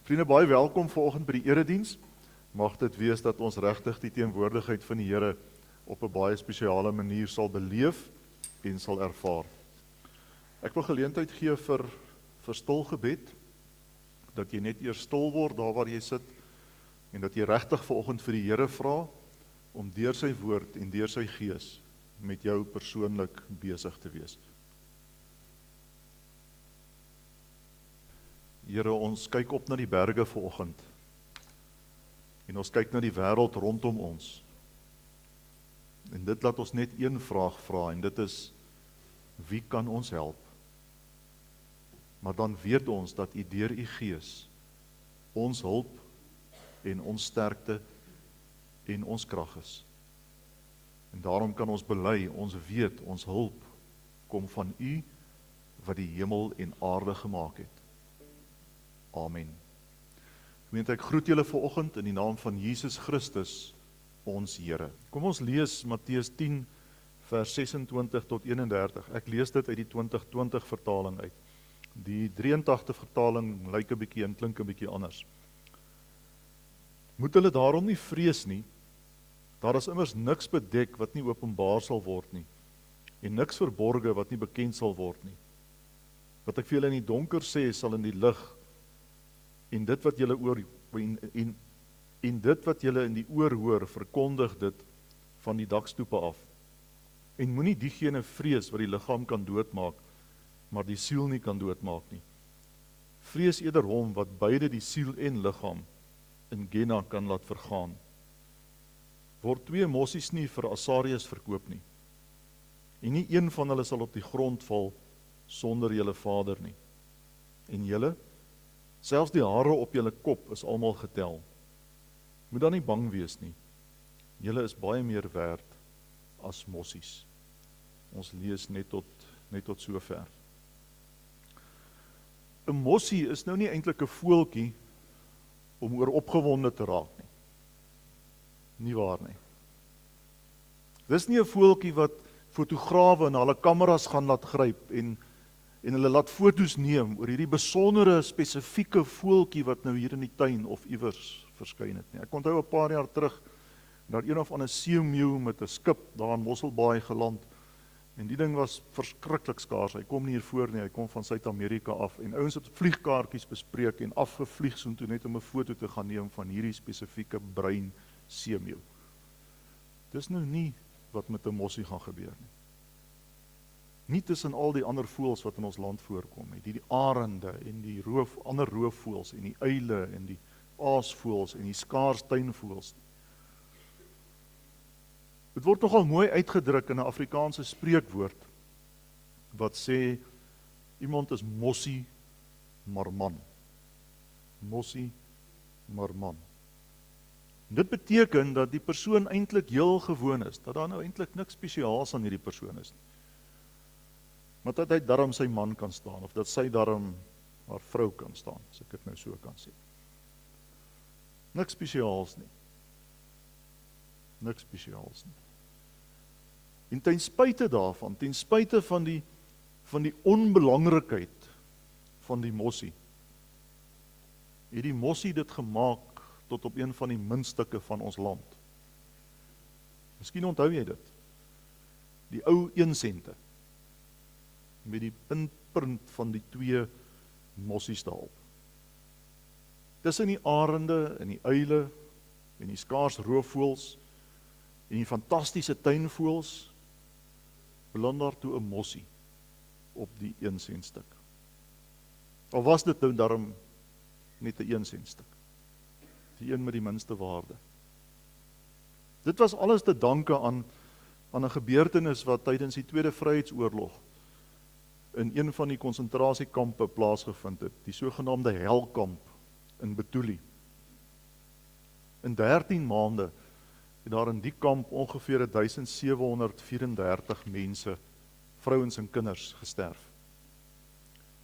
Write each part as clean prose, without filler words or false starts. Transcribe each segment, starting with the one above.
Vriende, baie welkom vanoggend by die erediens. Mag dit wees dat ons regtig die teenwoordigheid van die Here op 'n baie spesiale manier sal beleef en sal ervaar. Ek wil geleentheid gee vir stil gebed, dat jy net eers stil word daar waar jy sit, en dat jy regtig vanoggend vir die Here vra, om deur sy woord en deur sy gees met jou persoonlik besig te wees. Here, ons kyk op na die berge vanoggend, en ons kyk na die wêreld rondom ons, en dit laat ons net een vraag vra, en dit is, wie kan ons help? Maar dan weet ons dat U deur U Gees ons hulp en ons sterkte en ons krag is. En daarom kan ons bely, ons weet, ons hulp kom van U wat die hemel en aarde gemaak het. Amen. Gemeente, ek groet julle vanoggend in die naam van Jesus Christus, ons Here. Kom ons lees Matteus 10 vers 26 tot 31. Ek lees dit uit die 2020 vertaling uit. Die 83 vertaling lyk 'n bietjie en klink 'n bietjie anders. Moet hulle daarom nie vrees nie, daar is immers niks bedek wat nie openbaar sal word nie, en niks verborge wat nie bekend sal word nie. Wat ek vir julle in die donker sê, sal in die lig, en dit wat julle dit wat julle in die oor hoor, verkondig dit van die dakstoepe af. En moenie diegene vrees wat die liggaam kan doodmaak, maar die siel nie kan doodmaak nie. Vrees eerder hom wat beide die siel en liggaam in Gehenna kan laat vergaan. Word 2 mossies nie vir Asarius verkoop nie, en nie een van hulle sal op die grond val sonder julle Vader nie. En julle, selfs die hare op julle kop is almal getel. Moet dan nie bang wees nie. Julle is baie meer werd as mossies. Ons lees net tot sover. 'n Mossie is nou nie eintlik 'n voeltjie om oor opgewonde te raak nie. Nie waar nie. Dis nie 'n voeltjie wat fotograwe na hulle kameras gaan laat gryp en hulle laat foto's neem oor hierdie besondere spesifieke voeltjie wat nou hier in die tuin of iewers verskyn het nie. Ek onthou 'n paar jaar terug, daar een of ander seemeeu met 'n skip daar in Mosselbaai geland, en die ding was verskriklik skaars. Hy kom nie hier voor nie, hy kom van Suid-Amerika af, en ouens het vliegkaartjies bespreek en afgevlieg soontoe net om 'n foto te gaan neem van hierdie spesifieke bruin seemeeu. Dis nou nie wat met 'n mossie gaan gebeur nie. Nie tussen al die ander voëls wat in ons land voorkom nie, die arende en die ander roofvoëls en die uile en die aasvoëls en die skaars tuinvoëls. Dit word nogal mooi uitgedruk in 'n Afrikaanse spreekwoord wat sê, iemand is mossie, maar man. Mossie, maar man. En dit beteken dat die persoon eintlik heel gewoon is, dat daar nou eintlik niks spesiaals aan hierdie persoon is nie. Maar dat hy darm sy man kan staan, of dat sy darm haar vrou kan staan, as ek dit nou so kan sê. Niks spesiaals nie. Niks spesiaals nie. En ten spyte daarvan, ten spyte van die onbelangrikheid van die mossie, het die mossie dit gemaak tot op een van die muntstukke van ons land. Miskien onthou jy dit. Die ou 1 sente, met die puntprint van die 2 mossies daarop. Tussen die arende en die uile en die skaars roofvoëls en die fantastiese tuinvoëls beland daar toe 'n mossie op die 1 sent stuk. Al was dit nou daarom net 'n 1 sent stuk. Die een met die minste waarde. Dit was alles te danke aan 'n gebeurtenis wat tydens die Tweede Vryheidsoorlog in een van die konsentrasiekampe plaasgevind het, die sogenaamde Helkamp in Betuli. In 13 maande het daar in die kamp ongeveer 1734 mense, vrouens en kinders, gesterf.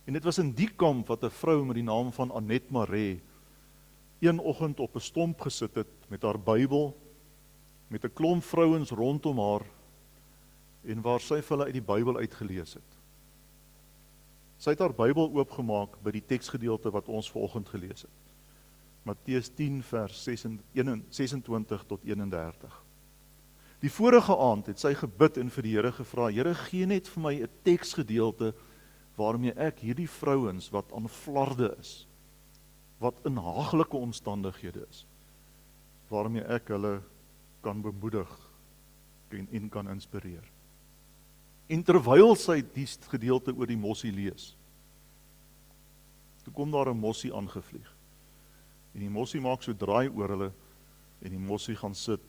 En dit was in die kamp wat 'n vrou met die naam van Annette Maree een oggend op 'n stomp gesit het met haar Bybel, met 'n klomp vrouens rondom haar, en waar sy vir hulle uit die Bybel uitgelees het. Sy het haar Bybel oopgemaak by die teksgedeelte wat ons vanoggend gelees het. Matteus 10 vers 26 tot 31. Die vorige aand het sy gebid en vir die Here gevra, Here, gee net vir my 'n teksgedeelte waarmee ek hierdie vrouens wat aan flarde is, wat in haaglike omstandighede is, waarmee ek hulle kan bemoedig en kan inspireer. En terwyl sy die gedeelte oor die mossie lees, toe kom daar 'n mossie aangevlieg. En die mossie maak so draai oor hulle, en die mossie gaan sit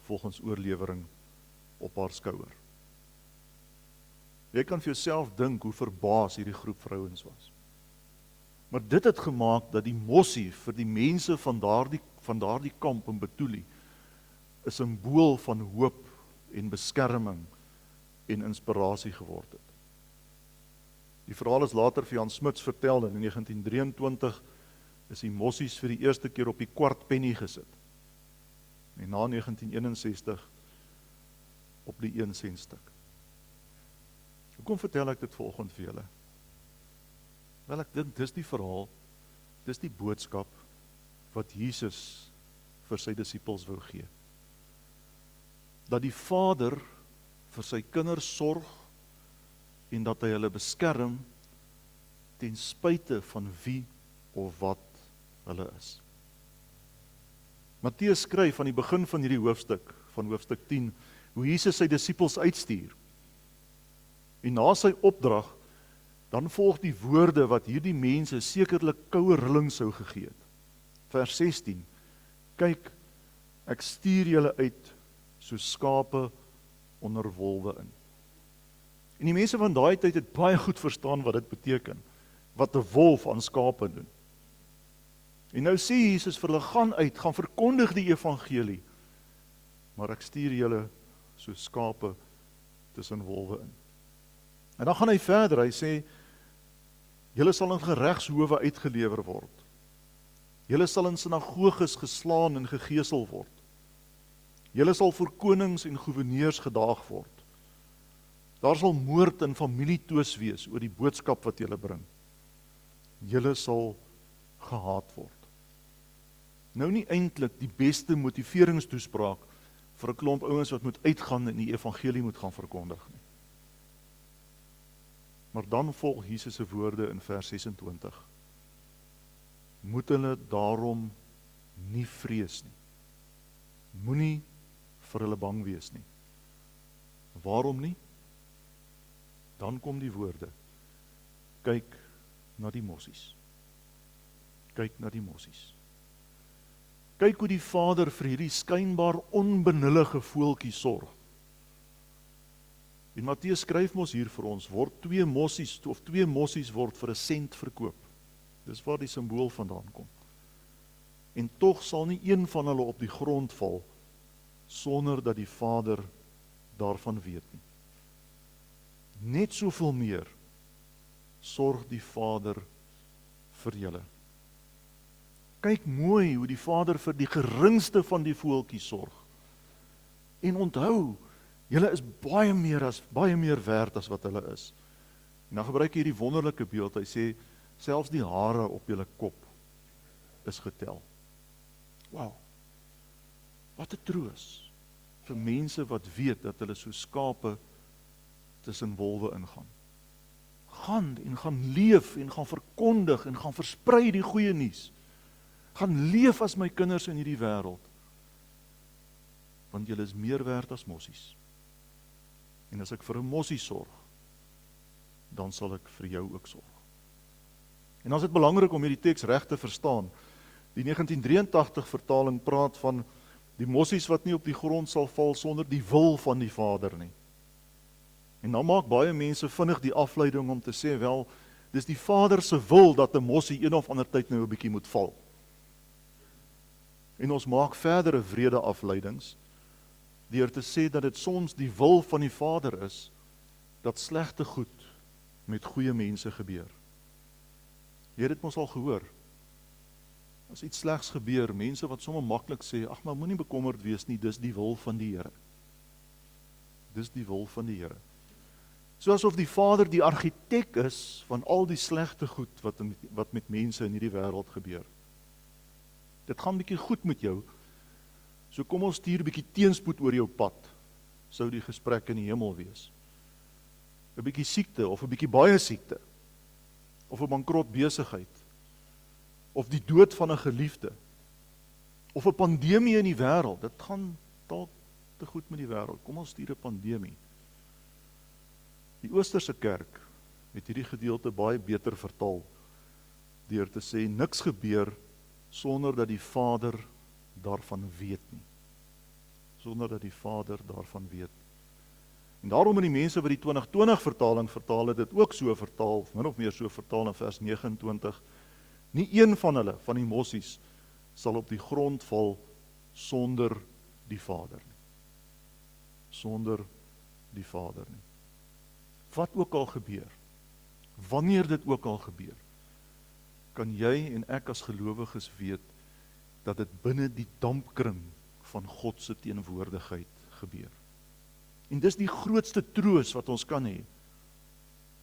volgens oorlewering op haar skouer. Jy kan vir jouself dink hoe verbaas hierdie groep vrouens was. Maar dit het gemaak dat die mossie vir die mense van daardie kamp in Betuli 'n simbool van hoop en beskerming en inspirasie geword het. Die verhaal is later vir Jan Smuts vertel en in 1923 is die mossies vir die eerste keer op die kwart penny gesit. En na 1961 op die 1 sent stuk. Hoekom vertel ek dit vanoggend vir julle? Wel, ek dink dis die verhaal, dis die boodskap wat Jesus vir sy disippels wou gee. Dat die Vader vir sy kinders sorg en dat hy hulle beskerm ten spyte van wie of wat hulle is. Matteus skryf aan die begin van hierdie hoofstuk, van hoofstuk 10, hoe Jesus sy disippels uitstuur. En na sy opdrag, dan volg die woorde wat hierdie mense sekerlik koue rilling sou gegee het. Vers 16, kyk, ek stuur julle uit soos skape onder wolwe in. En die mense van daai tyd het baie goed verstaan wat dit beteken, wat 'n wolf aan skape doen. En nou sê Jesus vir hulle, gaan uit, gaan verkondig die evangelie, maar ek stuur julle soos skape tussen wolwe in. En dan gaan hy verder, hy sê, julle sal in geregshowe uitgelewer word. Julle sal in sinagoges geslaan en gegeesel word. Julle sal voor konings en goewerneurs gedaag word. Daar sal moord en familietwis wees oor die boodskap wat julle bring. Julle sal gehaat word. Nou nie eintlik die beste motiveringstoespraak vir 'n klomp ouens wat moet uitgaan en die evangelie moet gaan verkondig nie. Maar dan volg Jesus se woorde in vers 26. Moet hulle daarom nie vrees nie. Moenie vir hulle bang wees nie. Waarom nie? Dan kom die woorde. Kyk na die mossies. Kyk na die mossies. Kyk hoe die Vader vir hierdie skynbaar onbenullige voeltjie sorg. En Matteus skryf mos hier vir ons, word 2 mossies word vir 1 sent verkoop. Dis waar die simbool vandaan kom. En tog sal nie een van hulle op die grond val, sonder dat die Vader daarvan weet nie. Net soveel meer sorg die Vader vir julle. Kyk mooi hoe die Vader vir die geringste van die voeltjies sorg. En onthou, julle is baie meer werd as wat hulle is. En dan gebruik hy hierdie wonderlike beeld, hy sê, selfs die hare op julle kop is getel. Wow, wat 'n troos vir mense wat weet dat hulle so skape tussen wolwe ingaan. Gaan leef en gaan verkondig en gaan versprei die goeie nuus. Gaan leef as my kinders in hierdie wêreld. Want julle is meer werd as mossies. En as ek vir 'n mossie sorg, dan sal ek vir jou ook sorg. En dan is dit belangrik om hierdie teks reg te verstaan. Die 1983 vertaling praat van die mossies wat nie op die grond sal val sonder die wil van die Vader nie. En dan maak baie mense vinnig die afleiding om te sê, wel, dis die Vader se wil dat 'n mossie een of ander tyd nou 'n bietjie moet val. En ons maak verdere wrede afleidings deur te sê dat dit soms die wil van die Vader is dat slegte goed met goeie mense gebeur. Jy het dit mos al gehoor. As iets slegs gebeur, mense wat sommer maklik sê, ag maar moenie bekommerd wees nie, dis die wil van die Here. Dis die wil van die Here. Soos of die Vader die argitek is van al die slegte goed wat met mense in hierdie wêreld gebeur. Dit gaan bietjie goed met jou. So kom ons stuur bietjie teenspoed oor jou pad. Sou die gesprek in die hemel wees. 'n Bietjie siekte of 'n bietjie baie siekte. Of 'n bankrot besigheid. Of die dood van 'n geliefde. Of 'n pandemie in die wêreld. Dit gaan dalk te goed met die wêreld. Kom ons stuur 'n pandemie. Die Oosterse kerk het hierdie gedeelte baie beter vertaal deur te sê niks gebeur sonder dat die Vader daarvan weet nie. Sonder dat die Vader daarvan weet. En daarom in die mense wat die 2020 vertaling vertaal het dit ook so vertaal, min of meer so vertaal in vers 29. Nie een van hulle, van die mossies, sal op die grond val sonder die Vader nie. Sonder die Vader nie. Wat ook al gebeur, wanneer dit ook al gebeur, kan jy en ek as gelowiges weet, dat dit binne die dampkring van God se teenwoordigheid gebeur. En dis die grootste troos wat ons kan hê,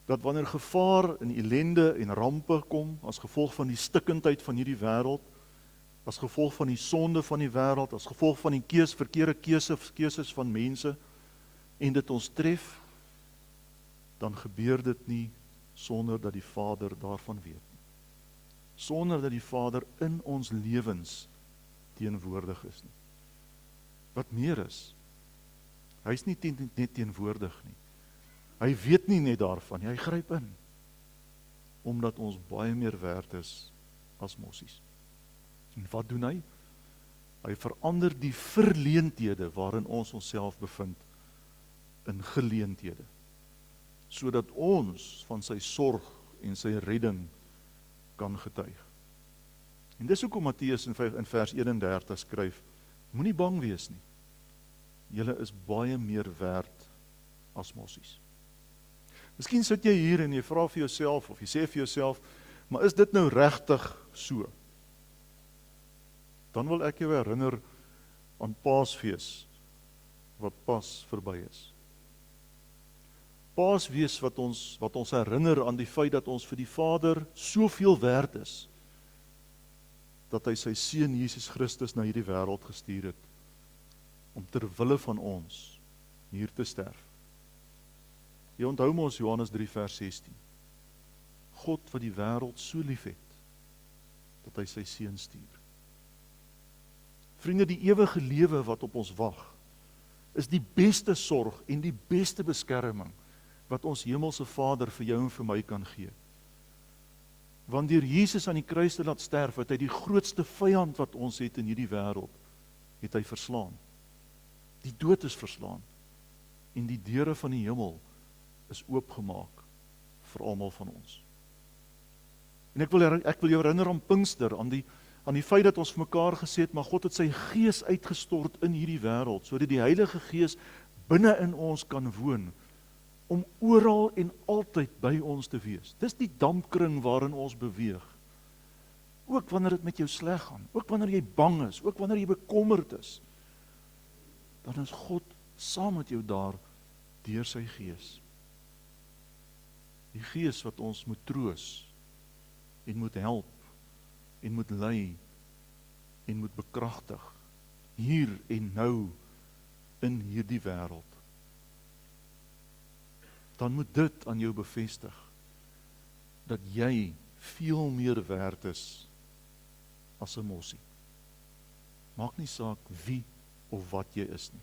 dat wanneer gevaar en ellende en rampe kom, as gevolg van die stikkindheid van hierdie wêreld, as gevolg van die sonde van die wêreld, as gevolg van die verkeerde keuses van mense, en dit ons tref, dan gebeur dit nie sonder dat die Vader daarvan weet. Sonder dat die Vader in ons lewens teenwoordig is nie. Wat meer is, hy is nie net teenwoordig nie. Hy weet nie net daarvan, hy gryp in, omdat ons baie meer werd is as mossies. En wat doen hy? Hy verander die verleenthede waarin ons onsself bevind, in geleenthede, sodat ons van sy sorg en sy redding kan getuig. En dis hoekom Matteus in vers 31 skryf, moenie bang wees nie. Julle is baie meer werd as mossies. Miskien sit jy hier en jy vra vir jouself, of jy sê vir jouself, maar is dit nou regtig so? Dan wil ek jou herinner aan Paasfees, wat pas verby is. Paasfees wat ons herinner aan die feit dat ons vir die Vader soveel werd is, dat hy sy seun Jesus Christus na hierdie wêreld gestuur het, om ter wille van ons hier te sterf. Jy onthou mos Johannes 3 vers 16. God wat die wêreld so lief het, dat hy sy seun stuur. Vriende, die ewige lewe wat op ons wag, is die beste sorg en die beste beskerming wat ons hemelse Vader vir jou en vir my kan gee. Want deur Jesus aan die kruis te laat sterf, het hy die grootste vyand wat ons het in hierdie wêreld, het hy verslaan. Die dood is verslaan. En die deure van die hemel is oopgemaak vir almal van ons. En ek wil jou herinner aan Pinkster, aan die feit dat ons vir mekaar gesê het, maar God het sy Gees uitgestort in hierdie wêreld, sodat die Heilige Gees binne in ons kan woon, om oral en altyd by ons te wees. Dis die dampkring waarin ons beweeg. Ook wanneer dit met jou sleg gaan, ook wanneer jy bang is, ook wanneer jy bekommerd is, dan is God saam met jou daar, deur sy Gees. Die Gees wat ons moet troos, en moet help, en moet lei, en moet bekragtig, hier en nou, in hierdie wêreld. Dan moet dit aan jou bevestig, dat jy veel meer werd is, as 'n mossie. Maak nie saak wie of wat jy is nie.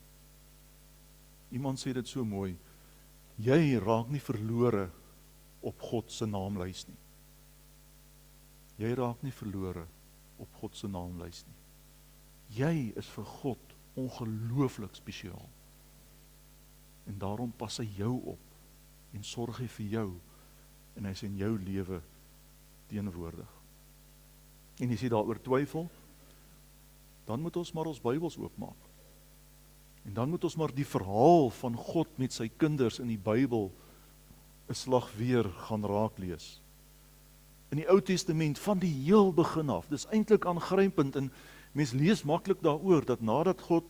Iemand sê dit so mooi, jy raak nie verlore op God se naamlys nie. Jy raak nie verlore op God se naamlys nie. Jy is vir God ongelooflik spesiaal. En daarom pas hy jou op en sorg hy vir jou en hy is in jou lewe teenwoordig. En as jy daaroor twyfel, dan moet ons maar ons Bybels oopmaak. En dan moet ons maar die verhaal van God met sy kinders in die Bybel 'n slag weer gaan raaklees. In die Ou Testament van die heel begin af, dis eintlik aangrypend en mens lees maklik daaroor dat nadat God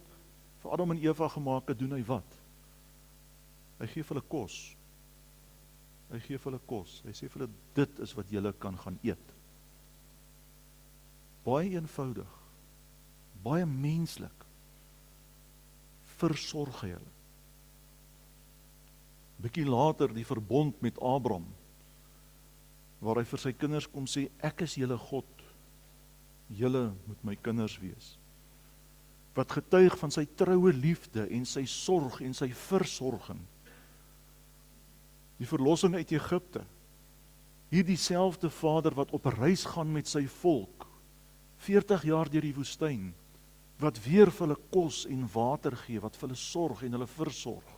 vir Adam en Eva gemaak het, doen hy wat? Hy gee vir hulle kos. Hy gee vir hulle kos. Hy sê vir hulle, dit is wat julle kan gaan eet. Baie eenvoudig. baie menslik, versorg hy hulle. Bietjie later die verbond met Abraham, waar hy vir sy kinders kom sê, ek is julle God, julle moet my kinders wees. Wat getuig van sy troue liefde en sy sorg en sy versorging. Die verlossing uit Egipte. Hier dieselfde Vader wat op reis gaan met sy volk, 40 jaar deur die woestyn, wat weer vir hulle kos en water gee, wat vir hulle sorg en hulle versorg.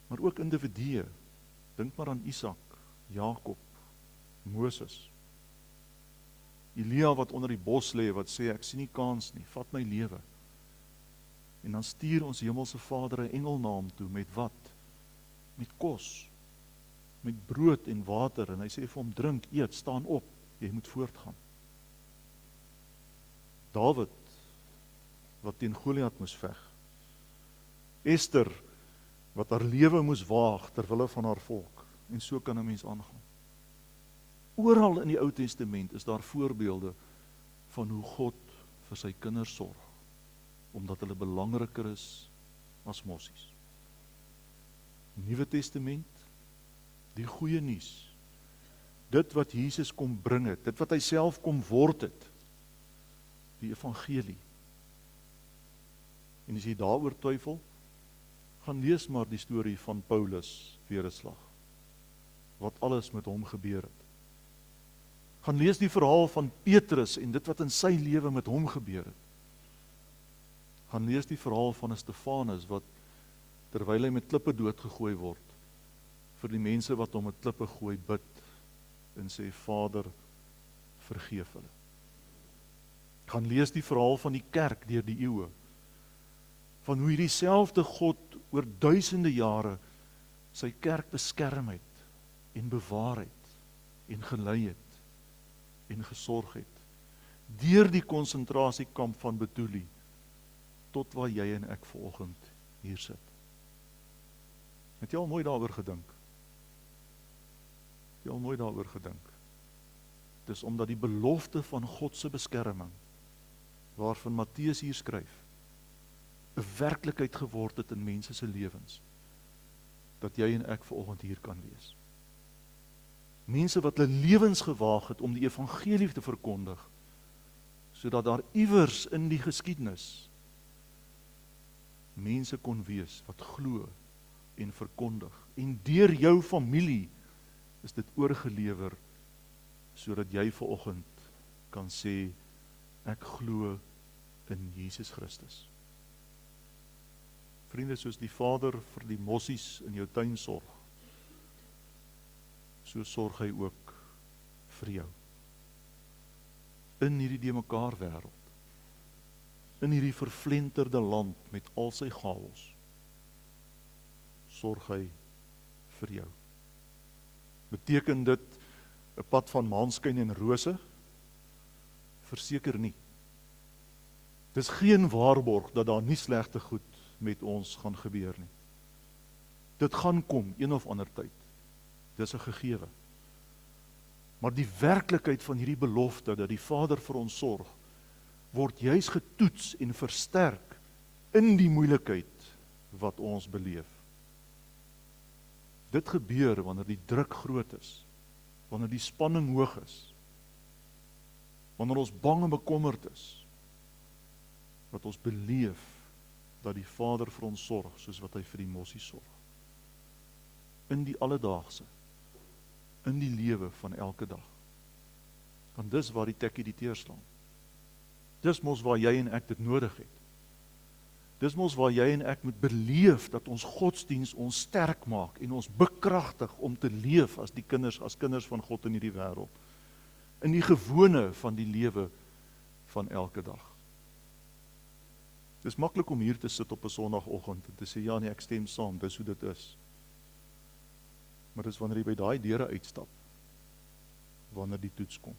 Maar ook individue, dink maar aan Isak, Jakob, Moses, Elia wat onder die bos lê, wat sê, ek sien nie kans nie, vat my lewe. En dan stuur ons hemelse Vader 'n engel na hom toe, met wat? Met kos, met brood en water, en hy sê vir hom, drink, eet, staan op, jy moet voortgaan. Dawid, wat teen Goliat moes veg. Esther, wat haar lewe moes waag, terwille van haar volk, en so kan 'n mens aangaan. Oral in die Ou Testament is daar voorbeelde van hoe God vir sy kinders sorg, omdat hulle belangriker is as mossies. Nuwe Testament, die goeie nuus, dit wat Jesus kom bring het, dit wat hy self kom word het, die evangelie. En as jy daaroor twyfel, gaan lees maar die storie van Paulus weer 'n slag, wat alles met hom gebeur het. Gaan lees die verhaal van Petrus en dit wat in sy lewe met hom gebeur het. Gaan lees die verhaal van 'n Stefanus wat terwyl hy met klippe doodgegooi word, vir die mense wat hom met klippe gooi bid en sê, Vader, vergeef hulle. Gaan lees die verhaal van die kerk deur die eeue, van hoe hierdie selfde God oor duisende jare sy kerk beskerm het en bewaar het en gelei het en gesorg het, deur die konsentrasiekamp van Betuli, tot waar jy en ek vanoggend hier sit. Het jy al mooi daaroor gedink? Het jy al mooi daaroor gedink? Dis omdat die belofte van God se beskerming, waarvan Matteus hier skryf, 'n werklikheid geword het in mense se lewens, dat jy en ek vanoggend hier kan wees. Mense wat hulle lewens gewaag het om die evangelie te verkondig, sodat daar iewers in die geskiedenis mense kon wees wat glo en verkondig. En deur jou familie is dit oorgelewer, sodat jy vanoggend kan sê, ek glo in Jesus Christus. Vriende, soos die Vader vir die mossies in jou tuin sorg, so sorg hy ook vir jou. In hierdie deemekaar wêreld, in hierdie vervlenterde land met al sy chaos, sorg hy vir jou. Beteken dit 'n pad van maanskyn en rose? Verseker nie. Dis geen waarborg dat daar nie slegte goed met ons gaan gebeur nie. Dit gaan kom, een of ander tyd. Dis 'n gegewe. Maar die werklikheid van hierdie belofte, dat die Vader vir ons sorg, word juis getoets en versterk in die moeilikheid wat ons beleef. Dit gebeur wanneer die druk groot is, wanneer die spanning hoog is, wanneer ons bang en bekommerd is, wat ons beleef dat die Vader vir ons sorg, soos wat hy vir die mossie sorg. In die alledaagse, in die lewe van elke dag. Want dis waar die tekkie die teer slaan. Dis mos waar jy en ek dit nodig het. Dis mos waar jy en ek moet beleef dat ons godsdiens ons sterk maak en ons bekragtig om te leef as kinders van God in hierdie wêreld. In die gewone van die lewe van elke dag. Dis maklik om hier te sit op 'n Sondagoggend en te sê, ja nee, ek stem saam, dis hoe dit is. Maar dis wanneer jy by daai deure uitstap, wanneer die toets kom.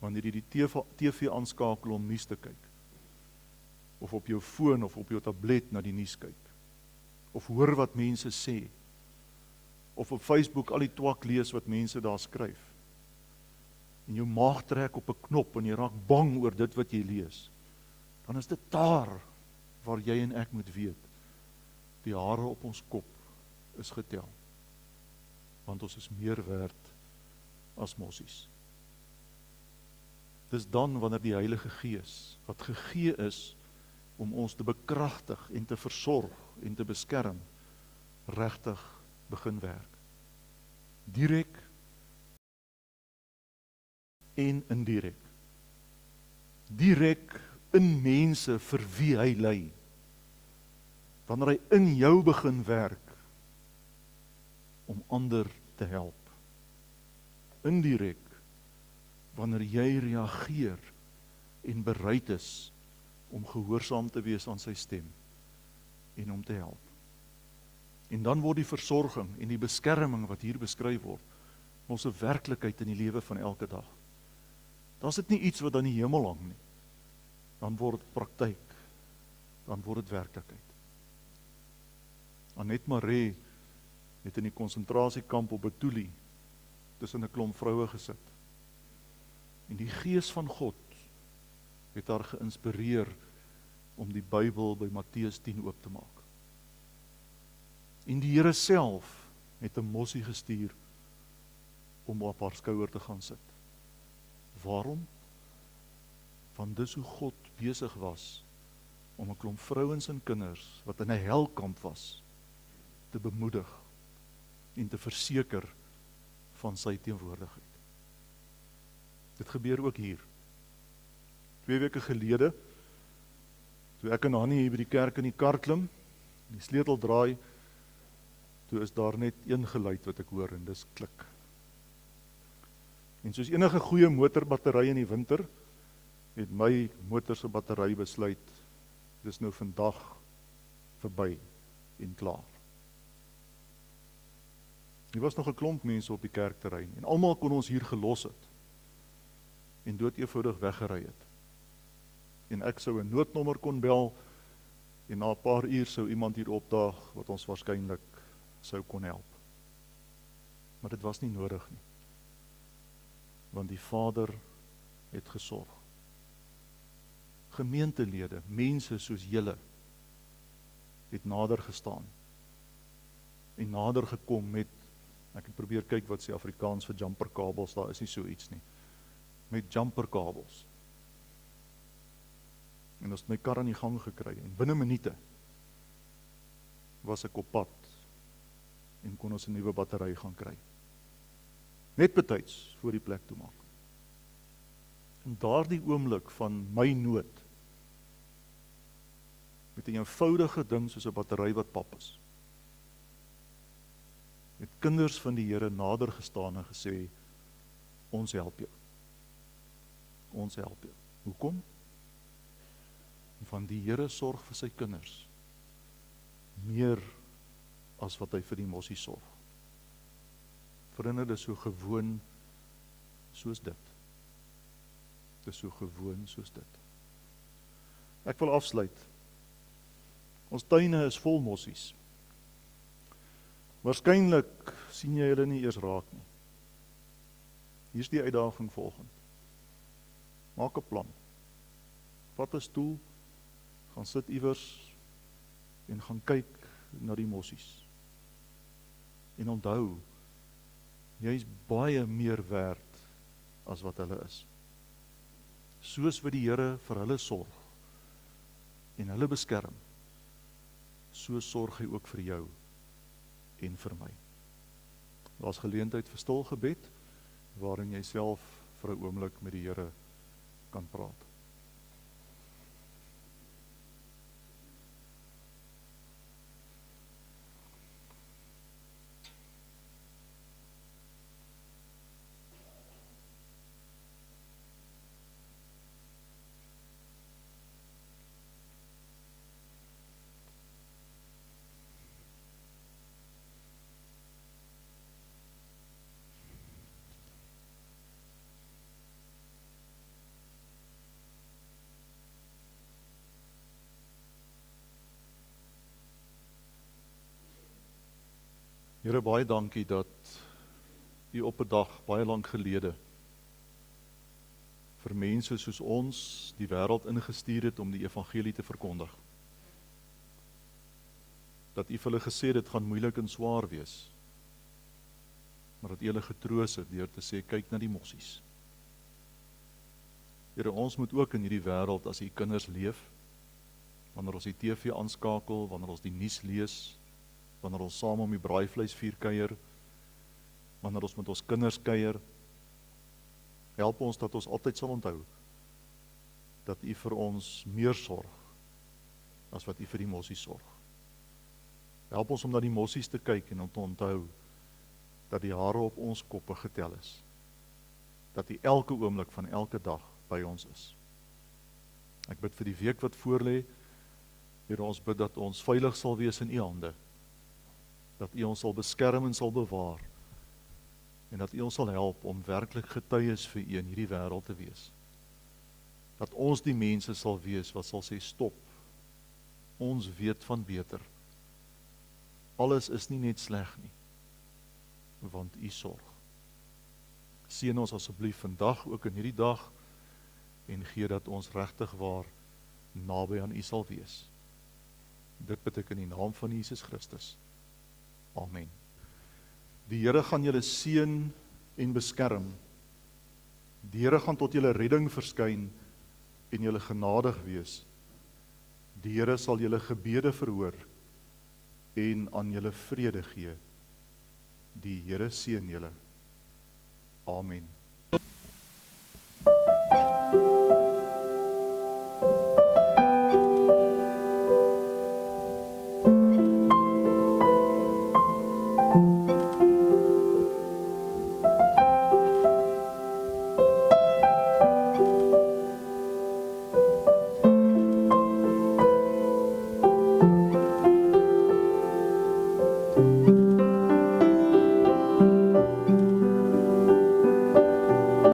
Wanneer jy die TV aanskakel om nuus te kyk, of op jou foon of op jou tablet na die nuus kyk, of hoor wat mense sê, of op Facebook al die twak lees wat mense daar skryf. en jou maag trek op 'n knop en jy raak bang oor dit wat jy lees, dan is dit daar waar jy en ek moet weet, die hare op ons kop is getel, want ons is meer werd as mossies. Dis dan wanneer die Heilige Gees, wat gegee is om ons te bekragtig en te versorg en te beskerm, regtig begin werk. Direk en indirek. Direk in mense vir wie hy lei. Wanneer hy in jou begin werk om ander te help. Indirek, wanneer jy reageer en bereid is om gehoorsaam te wees aan sy stem en om te help. En dan word die versorging en die beskerming wat hier beskryf word, ons 'n werklikheid in die lewe van elke dag. Dan is dit nie iets wat aan die hemel hang nie. Dan word dit praktyk. Dan word dit werklikheid. Annette Maree het in die konsentrasiekamp op Betuli tussen 'n klomp vroue gesit. En die Gees van God het haar geïnspireer om die Bybel by Matteus 10 oop te maak. En die Here self het 'n mossie gestuur om op haar skouer te gaan sit. Waarom? Want dis hoe God besig was om 'n klomp vrouens en kinders wat in 'n helkamp was, te bemoedig en te verseker van sy teenwoordigheid. Dit gebeur ook hier. 2 weke gelede, toe ek en Hannie hier by die kerk in die kar klim, die sleutel draai, toe is daar net een geluid wat ek hoor en dis klik. En soos enige goeie motorbattery in die winter, het my motor se battery besluit, dis nou vandag verby en klaar. Hier was nog 'n klomp mense op die kerkterrein en almal kon ons hier gelos het en dood eenvoudig weggery het. En ek sou 'n noodnommer kon bel en na 'n paar uur sou iemand hier opdaag wat ons waarskynlik sou kon help. Maar dit was nie nodig nie. Want die Vader het gesorg. Gemeentelede, mense soos julle, het nader gestaan en nader gekom met, ek het probeer kyk wat sê Afrikaans vir jumperkabels, daar is nie so iets nie, met jumperkabels. En ons het my kar aan die gang gekry, en binne minute was ek op pad, en kon ons 'n nuwe battery gaan kry. Net betyds voor die plek toe maak. En daardie oomblik van my nood, met 'n eenvoudige ding soos 'n battery wat pap is, het kinders van die Here nader gestaan en gesê, ons help jou. Ons help jou. Hoekom? Want die Here sorg vir sy kinders, meer as wat hy vir die mossie sorg. Vriende, dit is so gewoon soos dit. Dit is so gewoon soos dit. Ek wil afsluit. Ons tuine is vol mossies. Waarskynlik sien jy hulle nie eers raak nie. Hier is die uitdaging volgende. Maak 'n plan. Vat 'n stoel, gaan sit iewers en gaan kyk na die mossies. En onthou, jy is baie meer werd as wat hulle is. Soos wat die Here vir hulle sorg en hulle beskerm, so sorg hy ook vir jou en vir my. Daar's geleentheid vir stil gebed, waarin jy self vir 'n oomblik met die Here kan praat. Here, baie dankie dat U op 'n dag baie lank gelede vir mense soos ons die wêreld ingestuur het om die evangelie te verkondig. Dat U vir hulle gesê het, dit gaan moeilik en swaar wees, maar dat U hulle getroos het deur te sê, kyk na die mossies. Here, ons moet ook in hierdie wêreld as U kinders leef, wanneer ons die TV aanskakel, wanneer ons die nuus lees, wanneer ons saam om die braaivleisvuur kuier, wanneer ons met ons kinders kuier, help ons dat ons altyd sal onthou, dat U vir ons meer sorg, as wat U vir die mossies sorg. Help ons om na die mossies te kyk en om te onthou, dat die hare op ons koppe getel is, dat U elke oomblik van elke dag by ons is. Ek bid vir die week wat voorlê, Here, ons bid dat ons veilig sal wees in U hande, dat U ons sal beskerm en sal bewaar, en dat U ons sal help om werklik getuies vir U in hierdie wêreld te wees. Dat ons die mense sal wees wat sal sê, stop, ons weet van beter. Alles is nie net sleg nie, want U sorg. Seën ons asseblief vandag, ook in hierdie dag, en gee dat ons regtig waar naby aan U sal wees. Dit bid ek in die naam van Jesus Christus. Amen. Die Here gaan julle seën en beskerm. Die Here gaan tot julle redding verskyn en julle genadig wees. Die Here sal julle gebede verhoor en aan julle vrede gee. Die Here seën julle. Amen.